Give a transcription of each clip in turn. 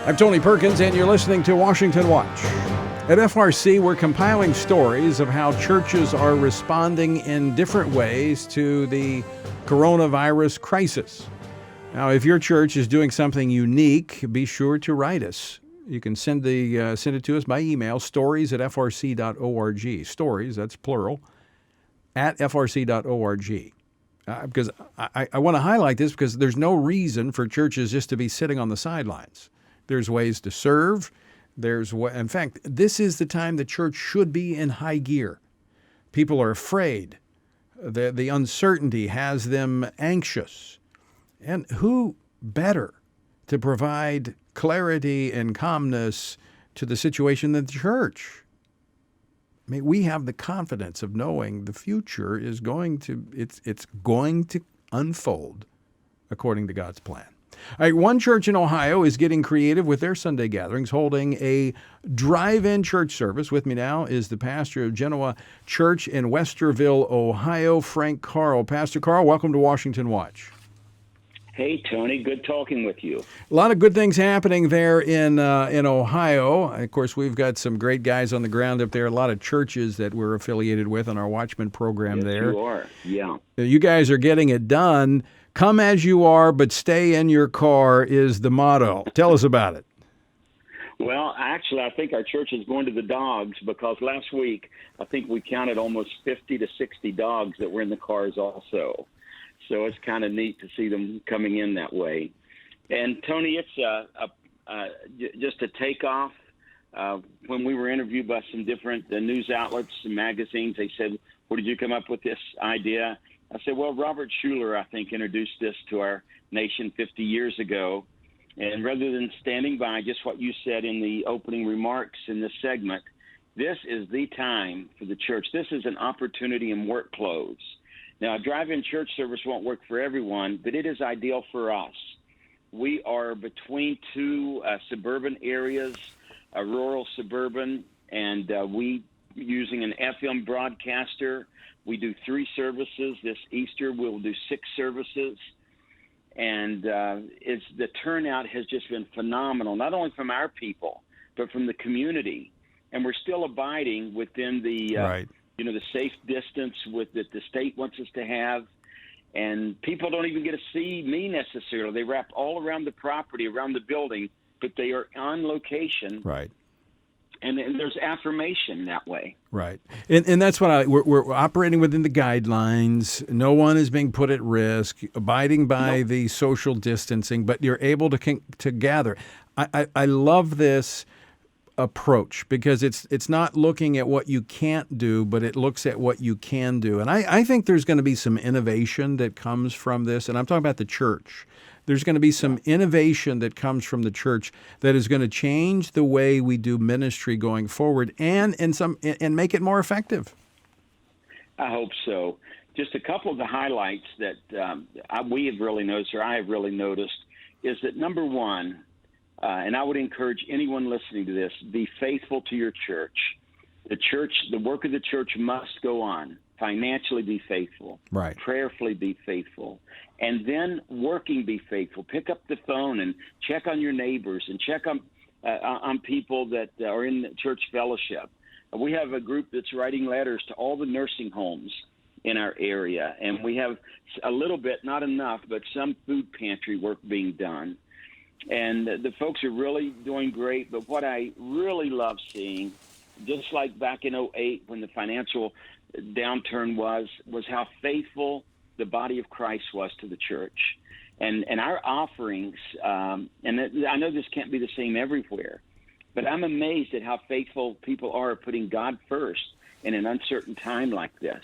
I'm Tony Perkins, and you're listening to Washington Watch. At FRC, we're compiling stories of how churches are responding in different ways to the coronavirus crisis. Now, if your church is doing something unique, be sure to write us. You can send it to us by email, stories@frc.org. Stories, that's plural, at frc.org. Because I want to highlight this because there's no reason for churches just to be sitting on the sidelines. There's ways to serve. In fact, this is the time the church should be in high gear. People are afraid. The uncertainty has them anxious. And who better to provide clarity and calmness to the situation than the church? I mean, we have the confidence of knowing the future is going to unfold according to God's plan. All right, one church in Ohio is getting creative with their Sunday gatherings, holding a drive-in church service. With me now is the pastor of Genoa Church in Westerville, Ohio, Frank Carl. Pastor Carl, welcome to Washington Watch. Hey, Tony. Good talking with you. A lot of good things happening there in Ohio. Of course, we've got some great guys on the ground up there, a lot of churches that we're affiliated with on our Watchman program there. Yes, you are. Yeah. You guys are getting it done. Come as you are, but stay in your car is the motto. Tell us about it. Well, actually, I think our church is going to the dogs because last week I think we counted almost 50 to 60 dogs that were in the cars also. So it's kind of neat to see them coming in that way. And, Tony, it's just a takeoff. When we were interviewed by some different news outlets and magazines, they said, where did you come up with this idea? I said, well, Robert Schuller, I think, introduced this to our nation 50 years ago. And rather than standing by just what you said in the opening remarks in this segment, this is the time for the church. This is an opportunity in work clothes. Now, a drive-in church service won't work for everyone, but it is ideal for us. We are between two suburban areas, a rural suburban, and we using an FM broadcaster. We do 3 services. This Easter, we'll do 6 services. And the turnout has just been phenomenal, not only from our people, but from the community. And we're still abiding within the right. The safe distance that the state wants us to have. And people don't even get to see me necessarily. They wrap all around the property, around the building, but they are on location. Right. And there's affirmation that way. Right. And that's what we're operating within the guidelines. No one is being put at risk, abiding by the social distancing, but you're able to gather. I love this approach because it's not looking at what you can't do, but it looks at what you can do. And I think there's going to be some innovation that comes from this, and I'm talking about the church. There's going to be some innovation that comes from the church that is going to change the way we do ministry going forward and make it more effective. I hope so. Just a couple of the highlights that we have really noticed, or I have really noticed, is that number one, and I would encourage anyone listening to this, be faithful to your church. The work of the church must go on. Financially be faithful. Right. Prayerfully be faithful. And then working be faithful. Pick up the phone and check on your neighbors and check on people that are in the church fellowship. We have a group that's writing letters to all the nursing homes in our area. And we have a little bit, not enough, but some food pantry work being done. And the folks are really doing great. But what I really love seeing, just like back in 2008 when the financial downturn was how faithful the body of Christ was to the church. And our offerings, and I know this can't be the same everywhere, but I'm amazed at how faithful people are putting God first in an uncertain time like this.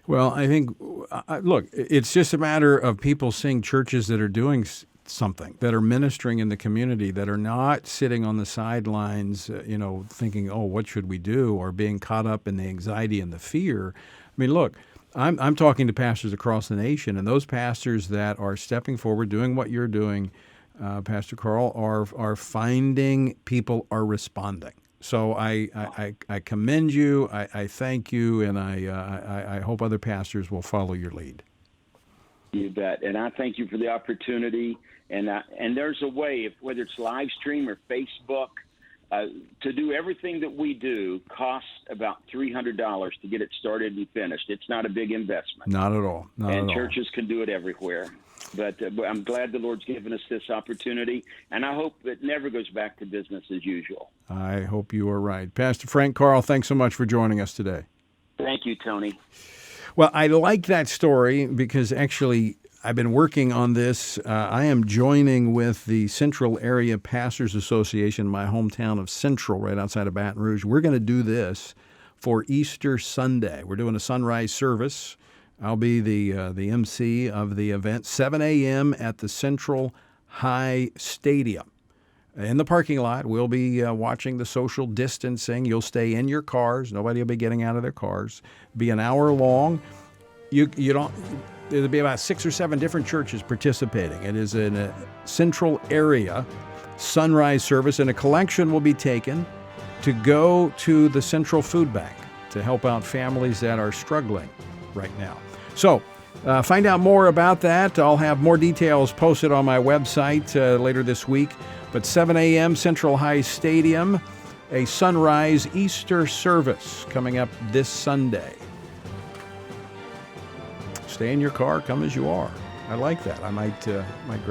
Well, I think, look, it's just a matter of people seeing churches that are doing something, that are ministering in the community, that are not sitting on the sidelines, thinking, oh, what should we do, or being caught up in the anxiety and the fear. I mean, look, I'm talking to pastors across the nation, and those pastors that are stepping forward, doing what you're doing, Pastor Carl, are finding people are responding. So I commend you, I thank you, and I hope other pastors will follow your lead. You bet. And I thank you for the opportunity. And there's a way, whether it's live stream or Facebook, to do everything that we do costs about $300 to get it started and finished. It's not a big investment. Not at all. Not at all. And churches can do it everywhere. But I'm glad the Lord's given us this opportunity, and I hope it never goes back to business as usual. I hope you are right. Pastor Frank Carl, thanks so much for joining us today. Thank you, Tony. Well, I like that story because actually I've been working on this. I am joining with the Central Area Pastors Association in my hometown of Central, right outside of Baton Rouge. We're going to do this for Easter Sunday. We're doing a sunrise service. I'll be the MC of the event, 7 a.m. at the Central High Stadium. In the parking lot, we'll be watching the social distancing. You'll stay in your cars. Nobody will be getting out of their cars. Be an hour long. There'll be about 6 or 7 different churches participating. It is in a Central area sunrise service, and a collection will be taken to go to the Central Food Bank to help out families that are struggling right now. So find out more about that. I'll have more details posted on my website later this week. But 7 a.m. Central High Stadium, a sunrise Easter service coming up this Sunday. Stay in your car, come as you are. I like that. I might grab